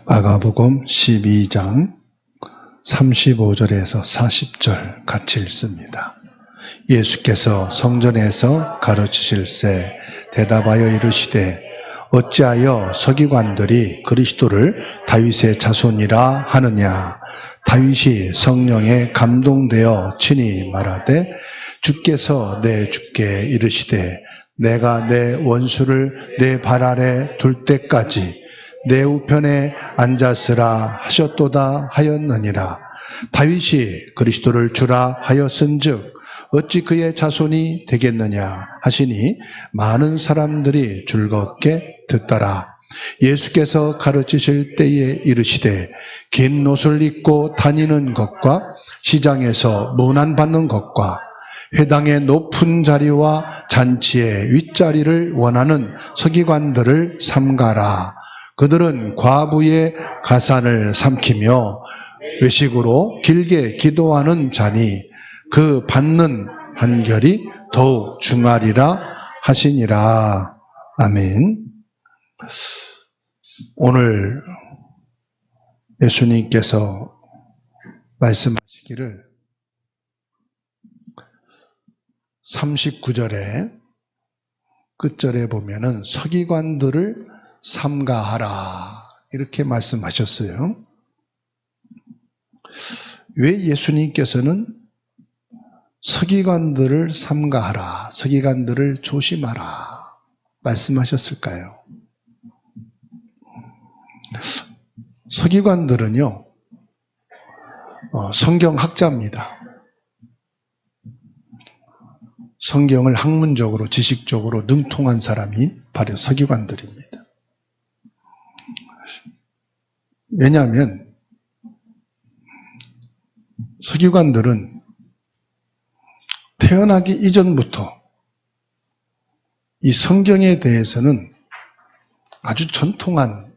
마가복음 12장 35절에서 40절 같이 읽습니다. 예수께서 성전에서 가르치실새 대답하여 이르시되 어찌하여 서기관들이 그리스도를 다윗의 자손이라 하느냐. 다윗이 성령에 감동되어 친히 말하되 주께서 내 주께 이르시되 내가 내 원수를 내 발 아래 둘 때까지 내 우편에 앉았으라 하셨도다 하였느니라. 다윗이 그리스도를 주라 하였은즉 어찌 그의 자손이 되겠느냐 하시니 많은 사람들이 즐겁게 듣더라. 예수께서 가르치실 때에 이르시되 긴 옷을 입고 다니는 것과 시장에서 문안받는 것과 회당의 높은 자리와 잔치의 윗자리를 원하는 서기관들을 삼가라. 그들은 과부의 가산을 삼키며 외식으로 길게 기도하는 자니 그 받는 판결이 더욱 중하리라 하시니라. 아멘. 오늘 예수님께서 말씀하시기를 39절에 끝절에 보면은 서기관들을 삼가하라 이렇게 말씀하셨어요. 왜 예수님께서는 서기관들을 삼가하라, 서기관들을 조심하라 말씀하셨을까요? 서기관들은요, 성경학자입니다. 성경을 학문적으로, 지식적으로 능통한 사람이 바로 서기관들입니다. 왜냐하면 서기관들은 태어나기 이전부터 이 성경에 대해서는 아주 전통한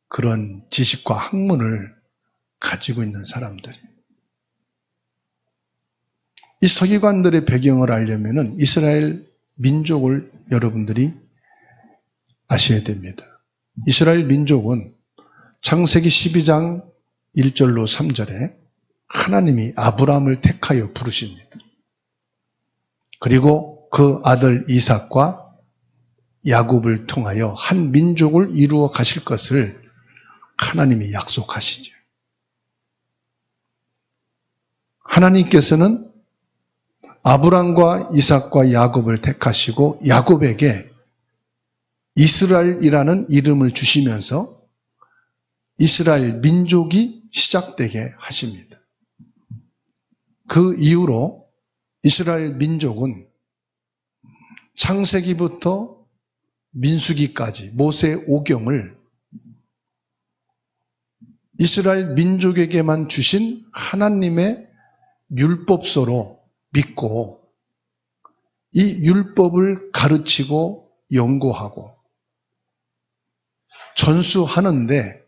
그런 지식과 학문을 가지고 있는 사람들이에요. 이 서기관들의 배경을 알려면은 이스라엘 민족을 여러분들이 아셔야 됩니다. 이스라엘 민족은 창세기 12장 1절로 3절에 하나님이 아브라함을 택하여 부르십니다. 그리고 그 아들 이삭과 야곱을 통하여 한 민족을 이루어 가실 것을 하나님이 약속하시죠. 하나님께서는 아브람과 이삭과 야곱을 택하시고 야곱에게 이스라엘이라는 이름을 주시면서 이스라엘 민족이 시작되게 하십니다. 그 이후로 이스라엘 민족은 창세기부터 민수기까지 모세 오경을 이스라엘 민족에게만 주신 하나님의 율법서로 믿고 이 율법을 가르치고 연구하고 전수하는데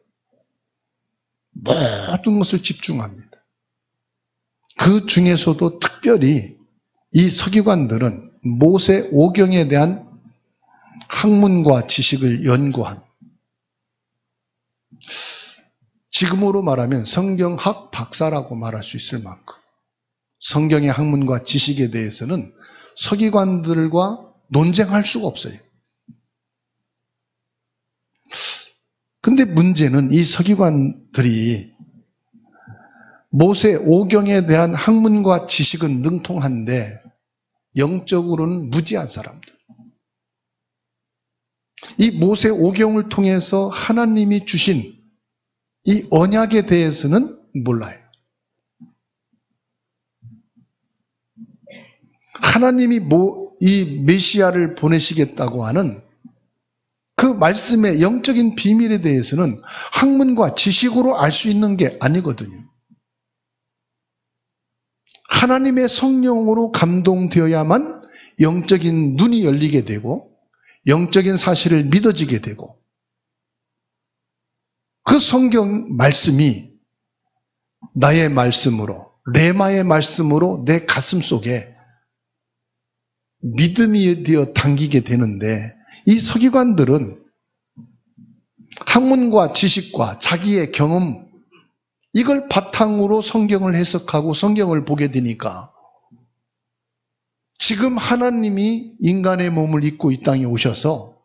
모든 것을 집중합니다. 그 중에서도 특별히 이 서기관들은 모세 오경에 대한 학문과 지식을 연구한, 지금으로 말하면 성경학 박사라고 말할 수 있을 만큼 성경의 학문과 지식에 대해서는 서기관들과 논쟁할 수가 없어요. 근데 문제는 이 서기관들이 모세 오경에 대한 학문과 지식은 능통한데 영적으로는 무지한 사람들. 이 모세 오경을 통해서 하나님이 주신 이 언약에 대해서는 몰라요. 하나님이 이 메시아를 보내시겠다고 하는 그 말씀의 영적인 비밀에 대해서는 학문과 지식으로 알 수 있는 게 아니거든요. 하나님의 성령으로 감동되어야만 영적인 눈이 열리게 되고 영적인 사실을 믿어지게 되고 그 성경 말씀이 나의 말씀으로, 레마의 말씀으로 내 가슴 속에 믿음이 되어 당기게 되는데 이 서기관들은 학문과 지식과 자기의 경험, 이걸 바탕으로 성경을 해석하고 성경을 보게 되니까 지금 하나님이 인간의 몸을 입고 이 땅에 오셔서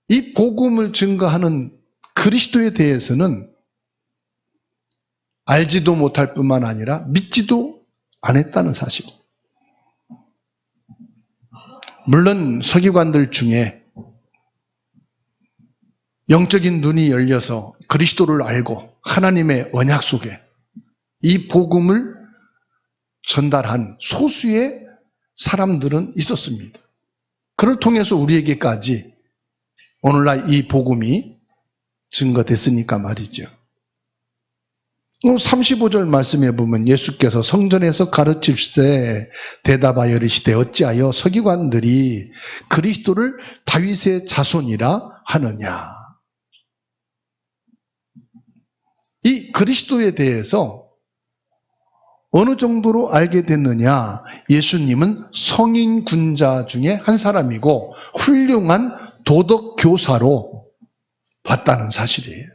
이 복음을 증거하는 그리스도에 대해서는 알지도 못할 뿐만 아니라 믿지도 않았다는 사실. 물론 서기관들 중에 영적인 눈이 열려서 그리스도를 알고 하나님의 언약 속에 이 복음을 전달한 소수의 사람들은 있었습니다. 그를 통해서 우리에게까지 오늘날 이 복음이 증거됐으니까 말이죠. 35절 말씀에 보면 예수께서 성전에서 가르칠세 대답하여 이르시되 어찌하여 서기관들이 그리스도를 다윗의 자손이라 하느냐. 이 그리스도에 대해서 어느 정도로 알게 됐느냐? 예수님은 성인 군자 중에 한 사람이고 훌륭한 도덕 교사로 봤다는 사실이에요.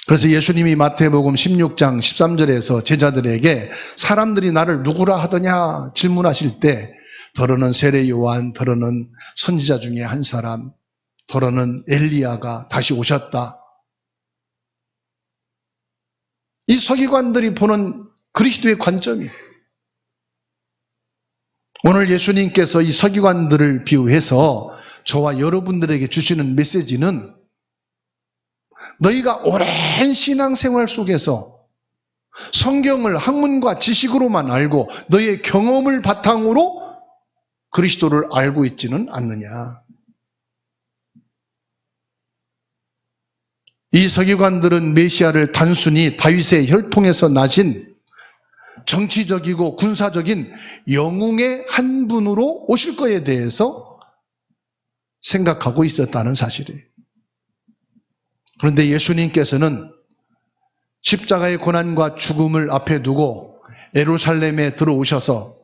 그래서 예수님이 마태복음 16장 13절에서 제자들에게 사람들이 나를 누구라 하더냐 질문하실 때 더러는 세례 요한, 더러는 선지자 중에 한 사람, 더러는 엘리야가 다시 오셨다. 이 서기관들이 보는 그리스도의 관점이 오늘 예수님께서 이 서기관들을 비유해서 저와 여러분들에게 주시는 메시지는 너희가 오랜 신앙생활 속에서 성경을 학문과 지식으로만 알고 너희의 경험을 바탕으로 그리스도를 알고 있지는 않느냐. 이 서기관들은 메시아를 단순히 다윗의 혈통에서 나신 정치적이고 군사적인 영웅의 한 분으로 오실 것에 대해서 생각하고 있었다는 사실이에요. 그런데 예수님께서는 십자가의 고난과 죽음을 앞에 두고 예루살렘에 들어오셔서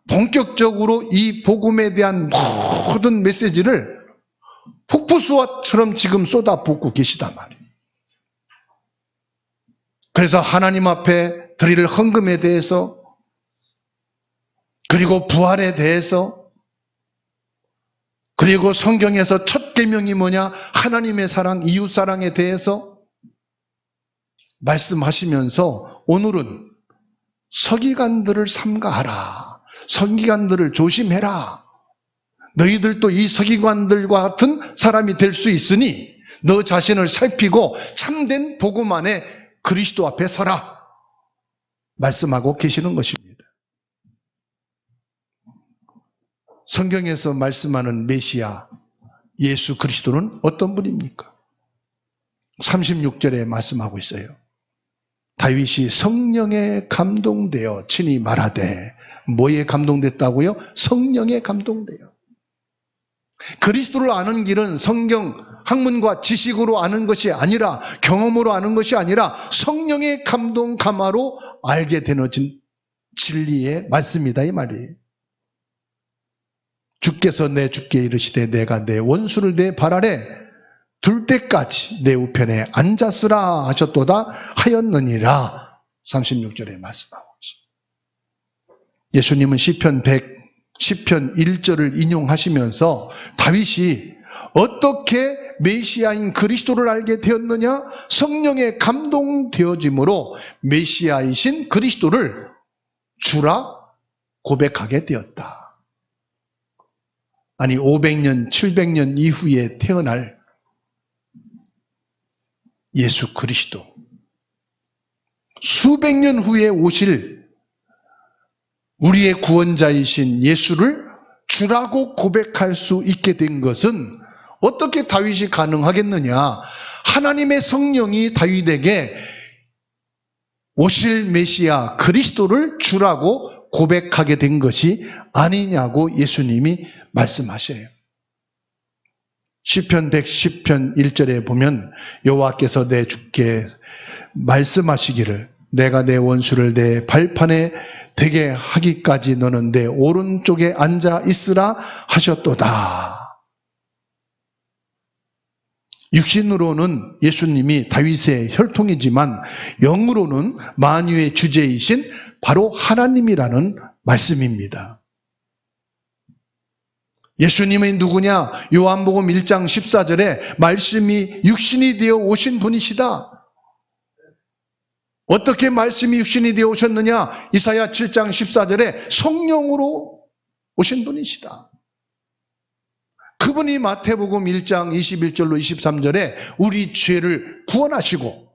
본격적으로 이 복음에 대한 모든 메시지를 폭포수와처럼 지금 쏟아붓고 계시단 말이에요. 그래서 하나님 앞에 드릴 헌금에 대해서 그리고 부활에 대해서 그리고 성경에서 첫 계명이 뭐냐? 하나님의 사랑, 이웃 사랑에 대해서 말씀하시면서 오늘은 서기관들을 삼가하라. 서기관들을 조심해라. 너희들도 이 서기관들과 같은 사람이 될 수 있으니 너 자신을 살피고 참된 복음 안에 그리스도 앞에 서라. 말씀하고 계시는 것입니다. 성경에서 말씀하는 메시아 예수 그리스도는 어떤 분입니까? 36절에 말씀하고 있어요. 다윗이 성령에 감동되어 친히 말하되 뭐에 감동됐다고요? 성령에 감동되어. 그리스도를 아는 길은 성경 학문과 지식으로 아는 것이 아니라 경험으로 아는 것이 아니라 성령의 감동 감화로 알게 되는 진리의 말씀이다 이 말이에요. 주께서 내 주께 이르시되 내가 내 원수를 내 발 아래 둘 때까지 내 우편에 앉았으라 하셨도다 하였느니라. 36절에 말씀하고 있습니다. 예수님은 시편 1절을 인용하시면서 다윗이 어떻게 메시아인 그리스도를 알게 되었느냐? 성령에 감동되어짐으로 메시아이신 그리스도를 주라 고백하게 되었다. 아니 500년, 700년 이후에 태어날 예수 그리스도, 수백 년 후에 오실 우리의 구원자이신 예수를 주라고 고백할 수 있게 된 것은 어떻게 다윗이 가능하겠느냐? 하나님의 성령이 다윗에게 오실 메시아 그리스도를 주라고 고백하게 된 것이 아니냐고 예수님이 말씀하셔요. 시편 110편 1절에 보면 여호와께서 내 주께 말씀하시기를 내가 내 원수를 내 발판에 되게 하기까지 너는 내 오른쪽에 앉아 있으라 하셨도다. 육신으로는 예수님이 다윗의 혈통이지만 영으로는 만유의 주제이신 바로 하나님이라는 말씀입니다. 예수님이 누구냐? 요한복음 1장 14절에 말씀이 육신이 되어 오신 분이시다. 어떻게 말씀이 육신이 되어 오셨느냐? 이사야 7장 14절에 성령으로 오신 분이시다. 그분이 마태복음 1장 21절로 23절에 우리 죄를 구원하시고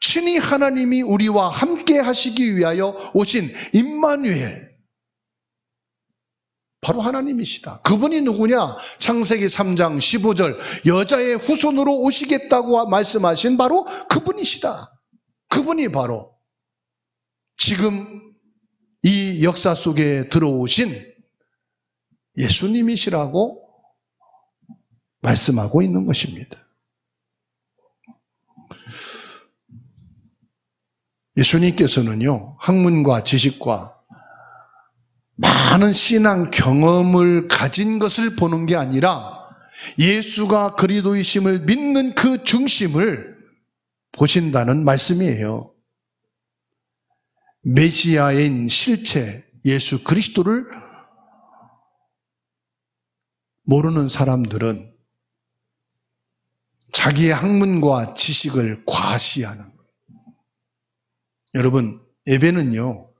친히 하나님이 우리와 함께 하시기 위하여 오신 임마누엘, 바로 하나님이시다. 그분이 누구냐? 창세기 3장 15절 여자의 후손으로 오시겠다고 말씀하신 바로 그분이시다. 그분이 바로 지금 이 역사 속에 들어오신 예수님이시라고 말씀하고 있는 것입니다. 예수님께서는요, 학문과 지식과 많은 신앙 경험을 가진 것을 보는 게 아니라 예수가 그리스도이심을 믿는 그 중심을 보신다는 말씀이에요. 메시아인 실체 예수 그리스도를 모르는 사람들은 자기의 학문과 지식을 과시하는 거예요. 여러분, 예배는요,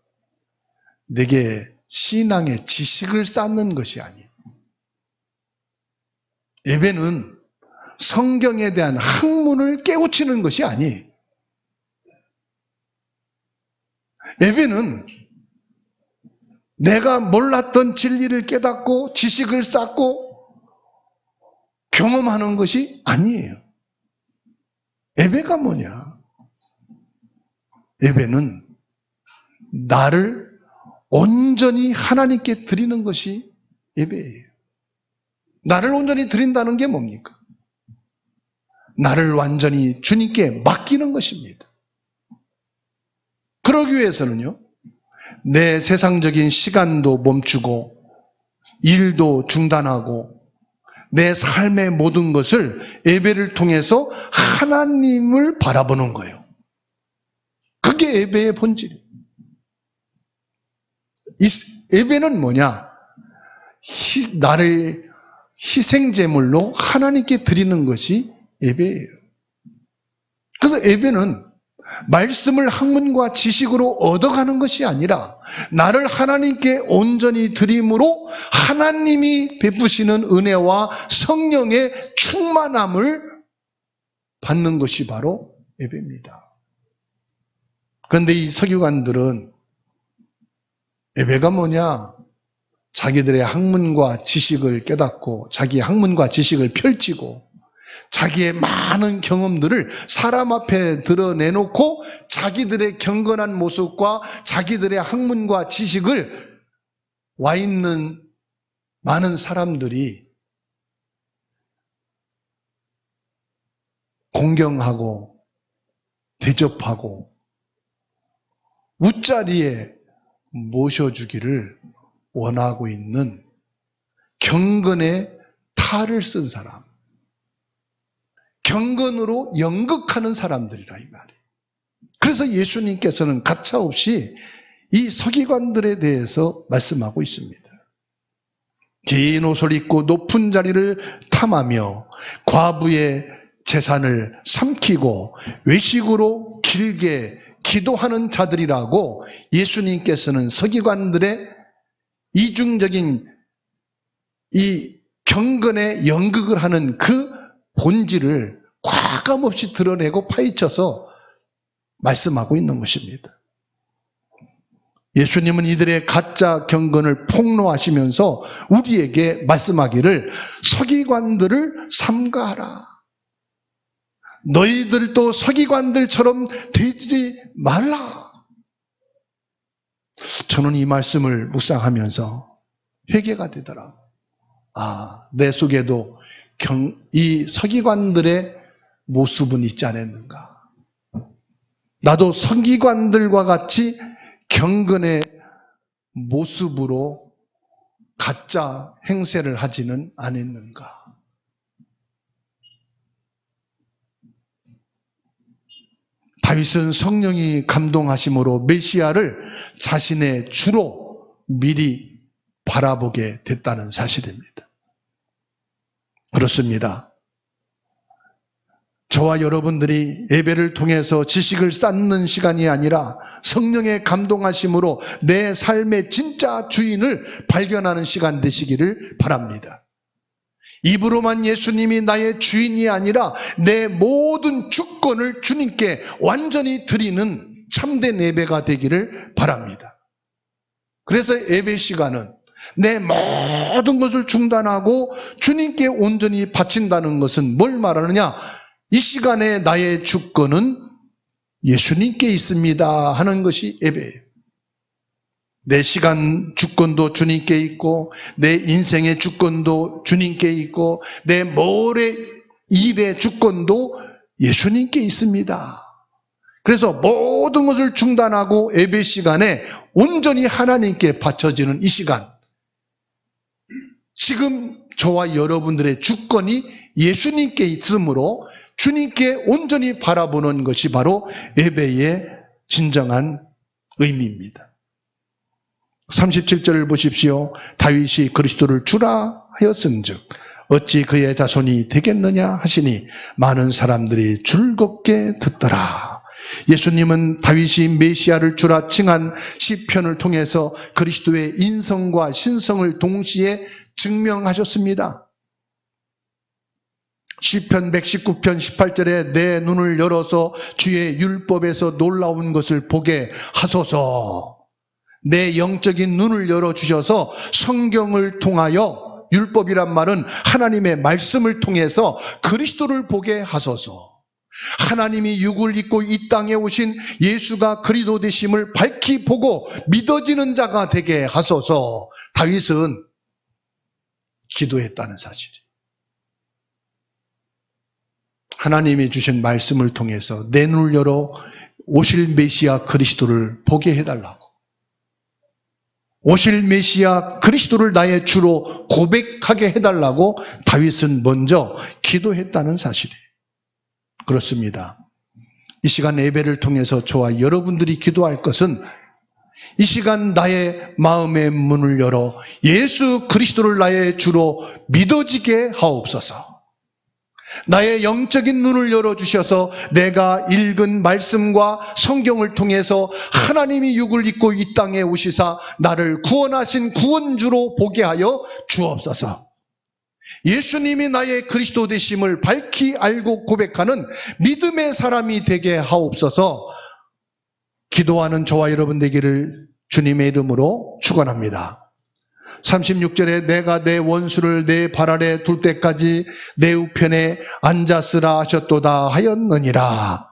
내게 신앙의 지식을 쌓는 것이 아니에요. 예배는 성경에 대한 학문을 깨우치는 것이 아니에요. 예배는 내가 몰랐던 진리를 깨닫고 지식을 쌓고 경험하는 것이 아니에요. 예배가 뭐냐? 예배는 나를 온전히 하나님께 드리는 것이 예배예요. 나를 온전히 드린다는 게 뭡니까? 나를 완전히 주님께 맡기는 것입니다. 그러기 위해서는요, 내 세상적인 시간도 멈추고 일도 중단하고 내 삶의 모든 것을 예배를 통해서 하나님을 바라보는 거예요. 그게 예배의 본질이에요. 이 예배는 뭐냐? 나를 희생제물로 하나님께 드리는 것이 예배예요. 그래서 예배는 말씀을 학문과 지식으로 얻어가는 것이 아니라 나를 하나님께 온전히 드림으로 하나님이 베푸시는 은혜와 성령의 충만함을 받는 것이 바로 예배입니다. 그런데 이 서기관들은 예배가 뭐냐? 자기들의 학문과 지식을 깨닫고 자기 학문과 지식을 펼치고 자기의 많은 경험들을 사람 앞에 드러내놓고 자기들의 경건한 모습과 자기들의 학문과 지식을 와 있는 많은 사람들이 공경하고 대접하고 웃자리에 모셔주기를 원하고 있는 경건의 탈을 쓴 사람, 경건으로 연극하는 사람들이라 이 말이에요. 그래서 예수님께서는 가차없이 이 서기관들에 대해서 말씀하고 있습니다. 긴 옷을 입고 높은 자리를 탐하며 과부의 재산을 삼키고 외식으로 길게 기도하는 자들이라고 예수님께서는 서기관들의 이중적인 이 경건의 연극을 하는 그 본질을 과감없이 드러내고 파헤쳐서 말씀하고 있는 것입니다. 예수님은 이들의 가짜 경건을 폭로하시면서 우리에게 말씀하기를 서기관들을 삼가하라. 너희들도 서기관들처럼 되지 말라. 저는 이 말씀을 묵상하면서 회개가 되더라. 내 속에도 이 서기관들의 모습은 있지 않았는가. 나도 서기관들과 같이 경건의 모습으로 가짜 행세를 하지는 않았는가. 다윗은 성령이 감동하심으로 메시아를 자신의 주로 미리 바라보게 됐다는 사실입니다. 그렇습니다. 저와 여러분들이 예배를 통해서 지식을 쌓는 시간이 아니라 성령의 감동하심으로 내 삶의 진짜 주인을 발견하는 시간 되시기를 바랍니다. 입으로만 예수님이 나의 주인이 아니라 내 모든 주권을 주님께 완전히 드리는 참된 예배가 되기를 바랍니다. 그래서 예배 시간은 내 모든 것을 중단하고 주님께 온전히 바친다는 것은 뭘 말하느냐? 이 시간에 나의 주권은 예수님께 있습니다 하는 것이 예배예요. 내 시간 주권도 주님께 있고 내 인생의 주권도 주님께 있고 내 모래 일의 주권도 예수님께 있습니다. 그래서 모든 것을 중단하고 예배 시간에 온전히 하나님께 바쳐지는 이 시간, 지금 저와 여러분들의 주권이 예수님께 있으므로 주님께 온전히 바라보는 것이 바로 예배의 진정한 의미입니다. 37절을 보십시오. 다윗이 그리스도를 주라 하였은즉 어찌 그의 자손이 되겠느냐 하시니 많은 사람들이 즐겁게 듣더라. 예수님은 다윗이 메시아를 주라 칭한 시편을 통해서 그리스도의 인성과 신성을 동시에 증명하셨습니다. 시편 119편 18절에 내 눈을 열어서 주의 율법에서 놀라운 것을 보게 하소서. 내 영적인 눈을 열어주셔서 성경을 통하여, 율법이란 말은 하나님의 말씀을 통해서 그리스도를 보게 하소서. 하나님이 육을 입고 이 땅에 오신 예수가 그리스도 되심을 밝히 보고 믿어지는 자가 되게 하소서. 다윗은 기도했다는 사실이에요. 하나님이 주신 말씀을 통해서 내 눈을 열어 오실 메시아 그리스도를 보게 해달라고, 오실 메시아 그리스도를 나의 주로 고백하게 해달라고 다윗은 먼저 기도했다는 사실이에요. 그렇습니다. 이 시간 예배를 통해서 저와 여러분들이 기도할 것은 이 시간 나의 마음의 문을 열어 예수 그리스도를 나의 주로 믿어지게 하옵소서. 나의 영적인 눈을 열어주셔서 내가 읽은 말씀과 성경을 통해서 하나님이 육을 입고 이 땅에 오시사 나를 구원하신 구원주로 보게 하여 주옵소서. 예수님이 나의 그리스도 되심을 밝히 알고 고백하는 믿음의 사람이 되게 하옵소서. 기도하는 저와 여러분 되기를 주님의 이름으로 축원합니다. 36절에 내가 내 원수를 내 발 아래 둘 때까지 내 우편에 앉았으라 하셨도다 하였느니라.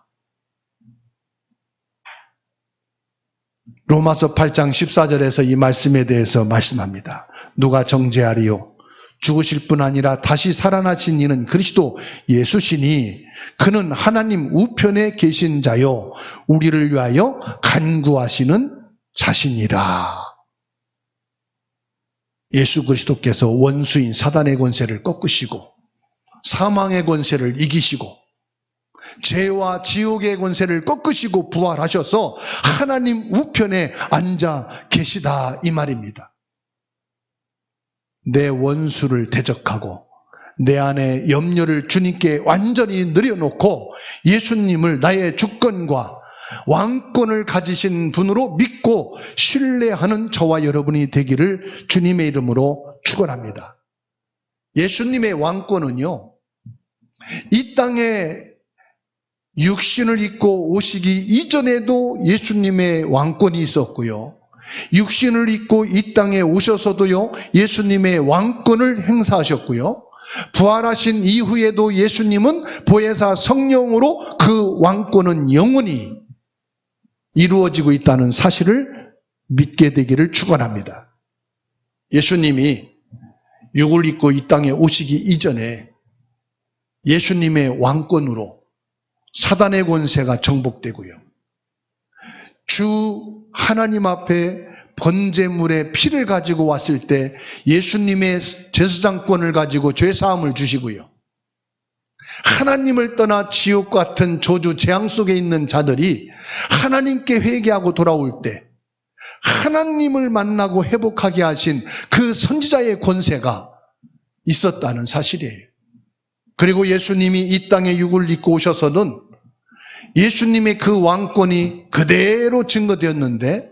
로마서 8장 14절에서 이 말씀에 대해서 말씀합니다. 누가 정죄하리요? 죽으실 뿐 아니라 다시 살아나신 이는 그리스도 예수시니 그는 하나님 우편에 계신 자요 우리를 위하여 간구하시는 자신이라. 예수 그리스도께서 원수인 사단의 권세를 꺾으시고 사망의 권세를 이기시고 죄와 지옥의 권세를 꺾으시고 부활하셔서 하나님 우편에 앉아 계시다 이 말입니다. 내 원수를 대적하고 내 안에 염려를 주님께 완전히 내려놓고 예수님을 나의 주권과 왕권을 가지신 분으로 믿고 신뢰하는 저와 여러분이 되기를 주님의 이름으로 축원합니다. 예수님의 왕권은요, 이 땅에 육신을 입고 오시기 이전에도 예수님의 왕권이 있었고요, 육신을 입고 이 땅에 오셔서도요 예수님의 왕권을 행사하셨고요, 부활하신 이후에도 예수님은 보혜사 성령으로 그 왕권은 영원히 이루어지고 있다는 사실을 믿게 되기를 축원합니다. 예수님이 육을 입고 이 땅에 오시기 이전에 예수님의 왕권으로 사단의 권세가 정복되고요, 주 하나님 앞에 번제물의 피를 가지고 왔을 때 예수님의 제사장권을 가지고 죄사함을 주시고요, 하나님을 떠나 지옥 같은 저주 재앙 속에 있는 자들이 하나님께 회개하고 돌아올 때 하나님을 만나고 회복하게 하신 그 선지자의 권세가 있었다는 사실이에요. 그리고 예수님이 이 땅에 육을 입고 오셔서는 예수님의 그 왕권이 그대로 증거되었는데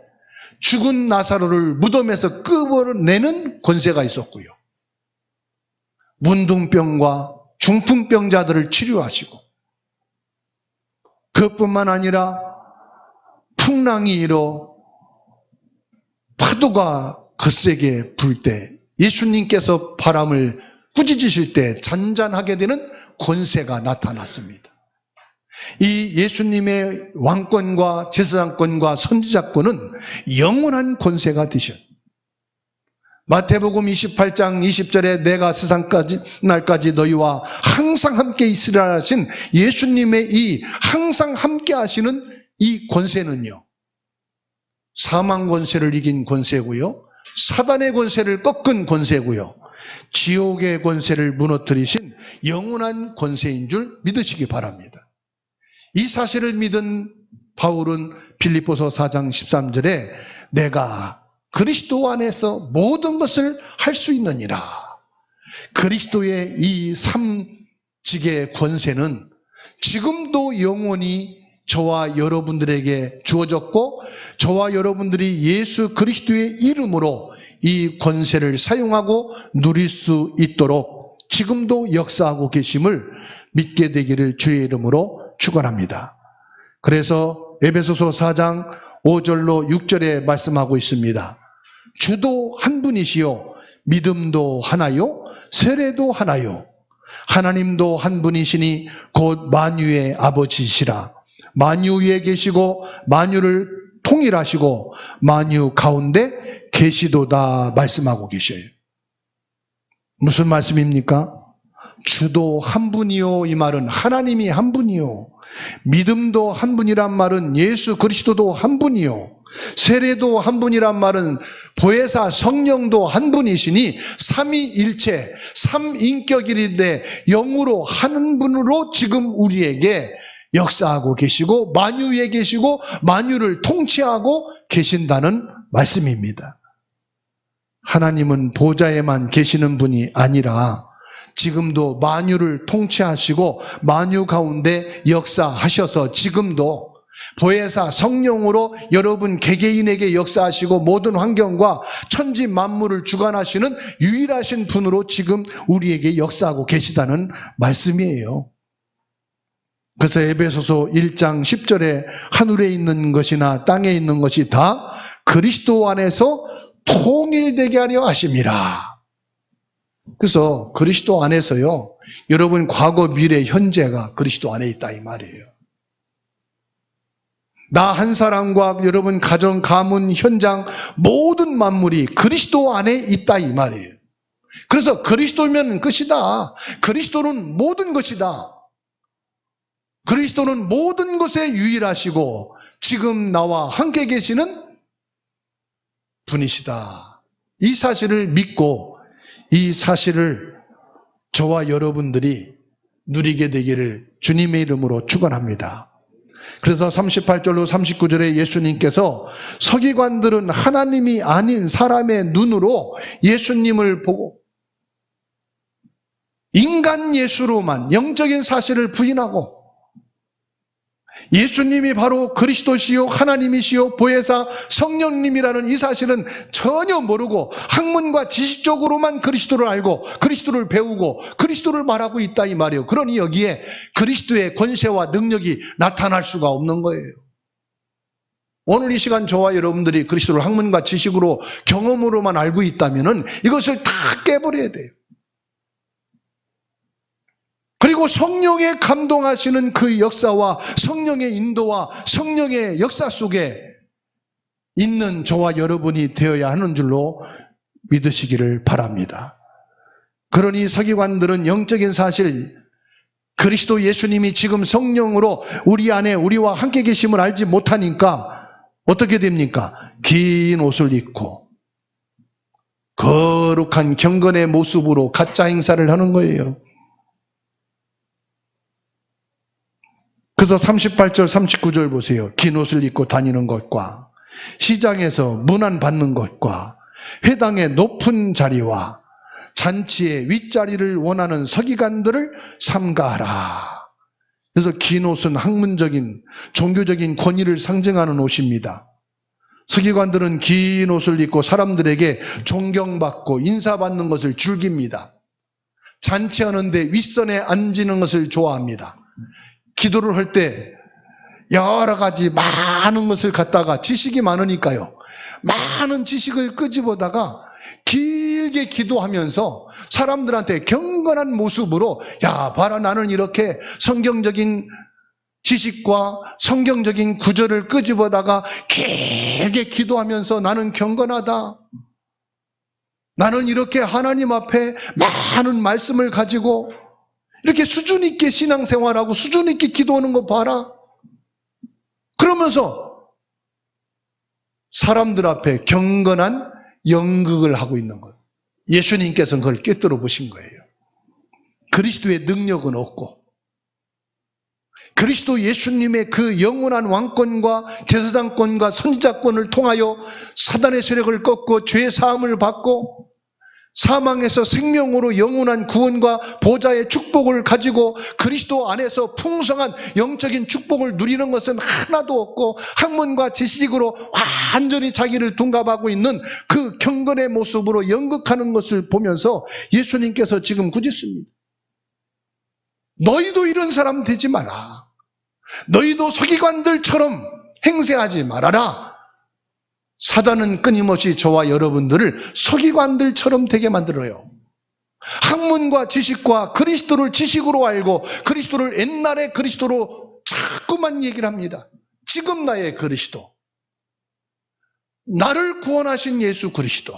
죽은 나사로를 무덤에서 끌어내는 권세가 있었고요. 문둥병과 중풍병자들을 치료하시고 그것뿐만 아니라 풍랑이 일어 파도가 거세게 불 때 예수님께서 바람을 꾸짖으실 때 잔잔하게 되는 권세가 나타났습니다. 이 예수님의 왕권과 제사장권과 선지자권은 영원한 권세가 되셨습니다. 마태복음 28장 20절에 내가 세상까지 날까지 너희와 항상 함께 있으라 하신 예수님의 이 항상 함께 하시는 이 권세는요, 사망 권세를 이긴 권세고요, 사단의 권세를 꺾은 권세고요, 지옥의 권세를 무너뜨리신 영원한 권세인 줄 믿으시기 바랍니다. 이 사실을 믿은 바울은 빌립보서 4장 13절에 내가 그리스도 안에서 모든 것을 할 수 있느니라. 그리스도의 이 삼직의 권세는 지금도 영원히 저와 여러분들에게 주어졌고 저와 여러분들이 예수 그리스도의 이름으로 이 권세를 사용하고 누릴 수 있도록 지금도 역사하고 계심을 믿게 되기를 주의 이름으로 축원합니다. 그래서 에베소서 4장 5절로 6절에 말씀하고 있습니다. 주도 한 분이시요 믿음도 하나요 세례도 하나요 하나님도 한 분이시니 곧 만유의 아버지시라. 만유 위에 계시고 만유를 통일하시고 만유 가운데 계시도다 말씀하고 계셔요. 무슨 말씀입니까? 주도 한 분이요, 이 말은 하나님이 한 분이요. 믿음도 한 분이란 말은 예수 그리스도도 한 분이요. 세례도 한 분이란 말은 보혜사 성령도 한 분이시니 삼위일체, 삼인격일인데 영으로 한 분으로 지금 우리에게 역사하고 계시고 만유 위에 계시고 만유를 통치하고 계신다는 말씀입니다. 하나님은 보좌에만 계시는 분이 아니라 지금도 만유를 통치하시고 만유 가운데 역사하셔서 지금도 보혜사 성령으로 여러분 개개인에게 역사하시고 모든 환경과 천지 만물을 주관하시는 유일하신 분으로 지금 우리에게 역사하고 계시다는 말씀이에요. 그래서 에베소서 1장 10절에 하늘에 있는 것이나 땅에 있는 것이 다 그리스도 안에서 통일되게 하려 하심이라. 그래서 그리스도 안에서요, 여러분 과거, 미래, 현재가 그리스도 안에 있다 이 말이에요. 나 한 사람과 여러분 가정, 가문, 현장 모든 만물이 그리스도 안에 있다 이 말이에요. 그래서 그리스도면 끝이다. 그리스도는 모든 것이다. 그리스도는 모든 것에 유일하시고 지금 나와 함께 계시는 분이시다. 이 사실을 믿고 이 사실을 저와 여러분들이 누리게 되기를 주님의 이름으로 축원합니다. 그래서 38절로 39절에 예수님께서 서기관들은 하나님이 아닌 사람의 눈으로 예수님을 보고 인간 예수로만 영적인 사실을 부인하고 예수님이 바로 그리스도시요 하나님이시요 보혜사 성령님이라는 이 사실은 전혀 모르고 학문과 지식적으로만 그리스도를 알고 그리스도를 배우고 그리스도를 말하고 있다 이 말이에요. 그러니 여기에 그리스도의 권세와 능력이 나타날 수가 없는 거예요. 오늘 이 시간 저와 여러분들이 그리스도를 학문과 지식으로 경험으로만 알고 있다면 이것을 다 깨버려야 돼요. 그리고 성령의 감동하시는 그 역사와 성령의 인도와 성령의 역사 속에 있는 저와 여러분이 되어야 하는 줄로 믿으시기를 바랍니다. 그러니 서기관들은 영적인 사실, 그리스도 예수님이 지금 성령으로 우리 안에 우리와 함께 계심을 알지 못하니까 어떻게 됩니까? 긴 옷을 입고 거룩한 경건의 모습으로 가짜 행사를 하는 거예요. 그래서 38절 39절 보세요. 긴 옷을 입고 다니는 것과 시장에서 문안 받는 것과 회당의 높은 자리와 잔치의 윗자리를 원하는 서기관들을 삼가하라. 그래서 긴 옷은 학문적인 종교적인 권위를 상징하는 옷입니다. 서기관들은 긴 옷을 입고 사람들에게 존경받고 인사받는 것을 즐깁니다. 잔치하는데 윗선에 앉는 것을 좋아합니다. 기도를 할 때 여러 가지 많은 것을 갖다가 지식이 많으니까요. 많은 지식을 끄집어다가 길게 기도하면서 사람들한테 경건한 모습으로 야 봐라 나는 이렇게 성경적인 지식과 성경적인 구절을 끄집어다가 길게 기도하면서 나는 경건하다. 나는 이렇게 하나님 앞에 많은 말씀을 가지고 이렇게 수준 있게 신앙생활하고 수준 있게 기도하는 거 봐라. 그러면서 사람들 앞에 경건한 연극을 하고 있는 것. 예수님께서는 그걸 꿰뚫어 보신 거예요. 그리스도의 능력은 없고 그리스도 예수님의 그 영원한 왕권과 제사장권과 선지자권을 통하여 사단의 세력을 꺾고 죄 사함을 받고 사망에서 생명으로 영원한 구원과 보좌의 축복을 가지고 그리스도 안에서 풍성한 영적인 축복을 누리는 것은 하나도 없고 학문과 지식으로 완전히 자기를 둔갑하고 있는 그 경건의 모습으로 연극하는 것을 보면서 예수님께서 지금 꾸짖습니다. 너희도 이런 사람 되지 마라. 너희도 서기관들처럼 행세하지 말아라. 사단은 끊임없이 저와 여러분들을 서기관들처럼 되게 만들어요. 학문과 지식과 그리스도를 지식으로 알고 그리스도를 옛날의 그리스도로 자꾸만 얘기를 합니다. 지금 나의 그리스도, 나를 구원하신 예수 그리스도,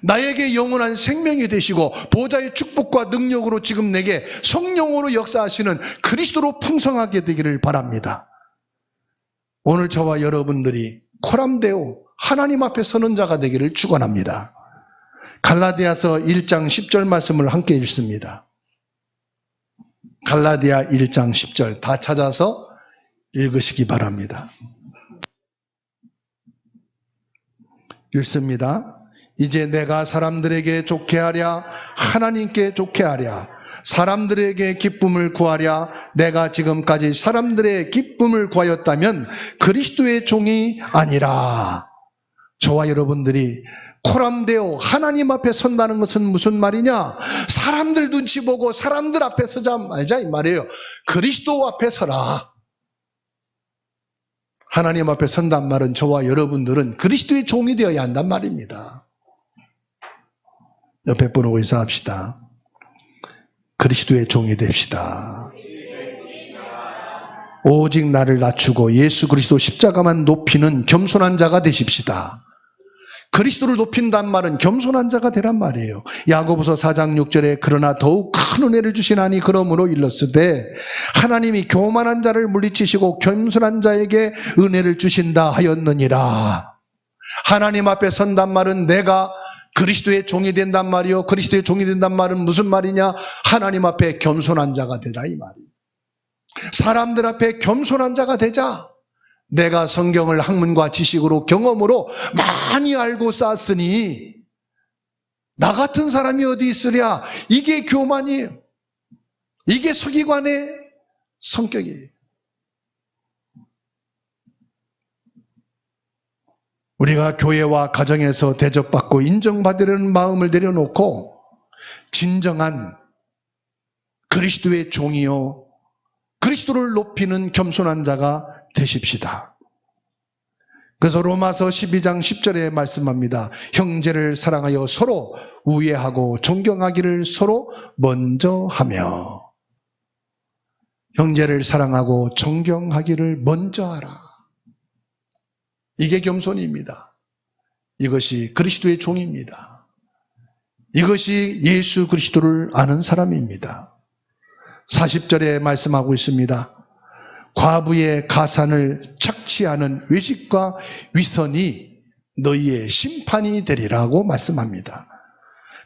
나에게 영원한 생명이 되시고 보좌의 축복과 능력으로 지금 내게 성령으로 역사하시는 그리스도로 풍성하게 되기를 바랍니다. 오늘 저와 여러분들이 코람데오 하나님 앞에 서는 자가 되기를 축원합니다. 갈라디아서 1장 10절 말씀을 함께 읽습니다. 갈라디아 1장 10절 다 찾아서 읽으시기 바랍니다. 읽습니다. 이제 내가 사람들에게 좋게 하랴 하나님께 좋게 하랴 사람들에게 기쁨을 구하랴 내가 지금까지 사람들의 기쁨을 구하였다면 그리스도의 종이 아니라. 저와 여러분들이 코람데오 하나님 앞에 선다는 것은 무슨 말이냐? 사람들 눈치 보고 사람들 앞에 서자 말자 이 말이에요. 그리스도 앞에 서라. 하나님 앞에 선단 말은 저와 여러분들은 그리스도의 종이 되어야 한단 말입니다. 옆에 보고 인사합시다. 그리스도의 종이 됩시다. 오직 나를 낮추고 예수 그리스도 십자가만 높이는 겸손한 자가 되십시다. 그리스도를 높인단 말은 겸손한 자가 되란 말이에요. 야고보서 4장 6절에 그러나 더욱 큰 은혜를 주시나니 그러므로 일렀으되 하나님이 교만한 자를 물리치시고 겸손한 자에게 은혜를 주신다 하였느니라. 하나님 앞에 선단 말은 내가 그리스도의 종이 된단 말이요. 그리스도의 종이 된단 말은 무슨 말이냐? 하나님 앞에 겸손한 자가 되라 이 말이에요. 사람들 앞에 겸손한 자가 되자. 내가 성경을 학문과 지식으로 경험으로 많이 알고 쌓았으니 나 같은 사람이 어디 있으랴. 이게 교만이에요. 이게 서기관의 성격이에요. 우리가 교회와 가정에서 대접받고 인정받으려는 마음을 내려놓고 진정한 그리스도의 종이요 그리스도를 높이는 겸손한 자가 되십시다. 그래서 로마서 12장 10절에 말씀합니다. 형제를 사랑하여 서로 우애하고 존경하기를 서로 먼저 하며. 형제를 사랑하고 존경하기를 먼저 하라. 이게 겸손입니다. 이것이 그리스도의 종입니다. 이것이 예수 그리스도를 아는 사람입니다. 40절에 말씀하고 있습니다. 과부의 가산을 착취하는 외식과 위선이 너희의 심판이 되리라고 말씀합니다.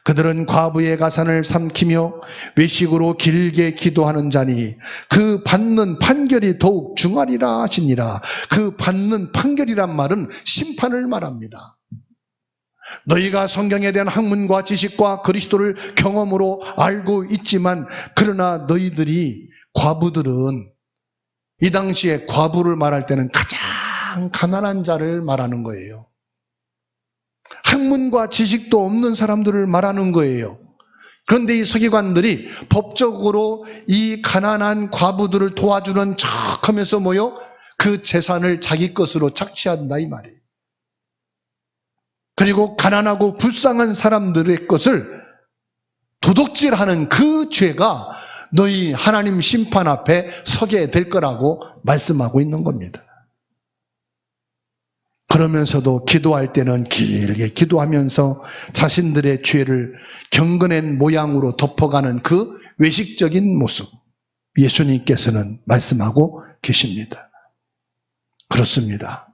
그들은 과부의 가산을 삼키며 외식으로 길게 기도하는 자니 그 받는 판결이 더욱 중하리라 하시니라. 그 받는 판결이란 말은 심판을 말합니다. 너희가 성경에 대한 학문과 지식과 그리스도를 경험으로 알고 있지만 그러나 너희들이 과부들은 이 당시에 과부를 말할 때는 가장 가난한 자를 말하는 거예요. 학문과 지식도 없는 사람들을 말하는 거예요. 그런데 이 서기관들이 법적으로 이 가난한 과부들을 도와주는 척하면서 그 재산을 자기 것으로 착취한다 이 말이에요. 그리고 가난하고 불쌍한 사람들의 것을 도둑질하는 그 죄가 너희 하나님 심판 앞에 서게 될 거라고 말씀하고 있는 겁니다. 그러면서도 기도할 때는 길게 기도하면서 자신들의 죄를 경건한 모양으로 덮어가는 그 외식적인 모습, 예수님께서는 말씀하고 계십니다. 그렇습니다.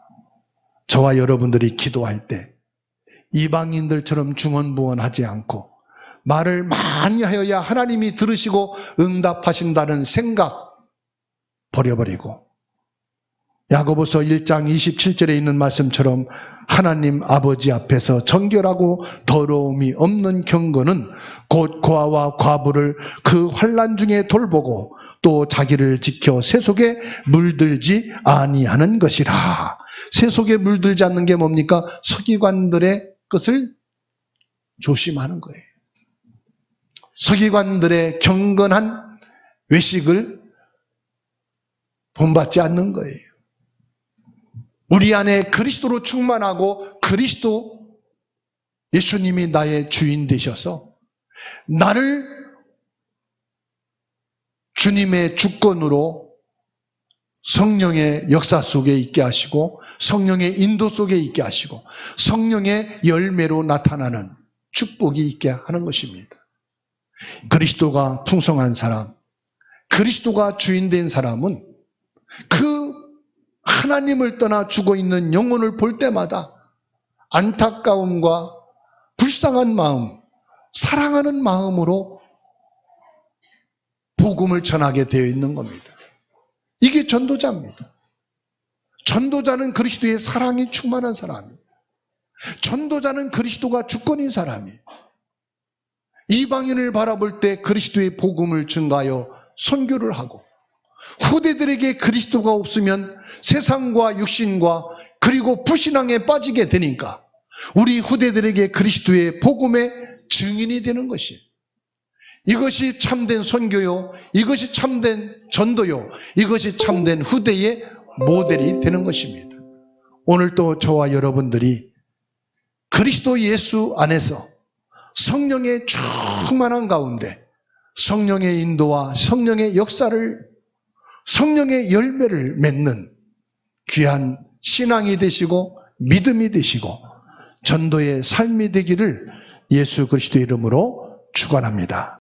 저와 여러분들이 기도할 때 이방인들처럼 중언부언하지 않고 말을 많이 하여야 하나님이 들으시고 응답하신다는 생각 버려버리고 야고보서 1장 27절에 있는 말씀처럼 하나님 아버지 앞에서 정결하고 더러움이 없는 경건은 곧 고아와 과부를 그 환난 중에 돌보고 또 자기를 지켜 세속에 물들지 아니하는 것이라. 세속에 물들지 않는 게 뭡니까? 서기관들의 것을 조심하는 거예요. 서기관들의 경건한 외식을 본받지 않는 거예요. 우리 안에 그리스도로 충만하고 그리스도 예수님이 나의 주인 되셔서 나를 주님의 주권으로 성령의 역사 속에 있게 하시고 성령의 인도 속에 있게 하시고 성령의 열매로 나타나는 축복이 있게 하는 것입니다. 그리스도가 풍성한 사람, 그리스도가 주인된 사람은 그 하나님을 떠나 죽어 있는 영혼을 볼 때마다 안타까움과 불쌍한 마음, 사랑하는 마음으로 복음을 전하게 되어 있는 겁니다. 이게 전도자입니다. 전도자는 그리스도의 사랑이 충만한 사람이에요. 전도자는 그리스도가 주권인 사람이에요. 이방인을 바라볼 때 그리스도의 복음을 증가하여 선교를 하고 후대들에게 그리스도가 없으면 세상과 육신과 그리고 불신앙에 빠지게 되니까 우리 후대들에게 그리스도의 복음의 증인이 되는 것이에요. 이것이 참된 선교요, 이것이 참된 전도요, 이것이 참된 후대의 모델이 되는 것입니다. 오늘 또 저와 여러분들이 그리스도 예수 안에서 성령의 충만한 가운데 성령의 인도와 성령의 역사를, 성령의 열매를 맺는 귀한 신앙이 되시고 믿음이 되시고 전도의 삶이 되기를 예수 그리스도의 이름으로 축원합니다.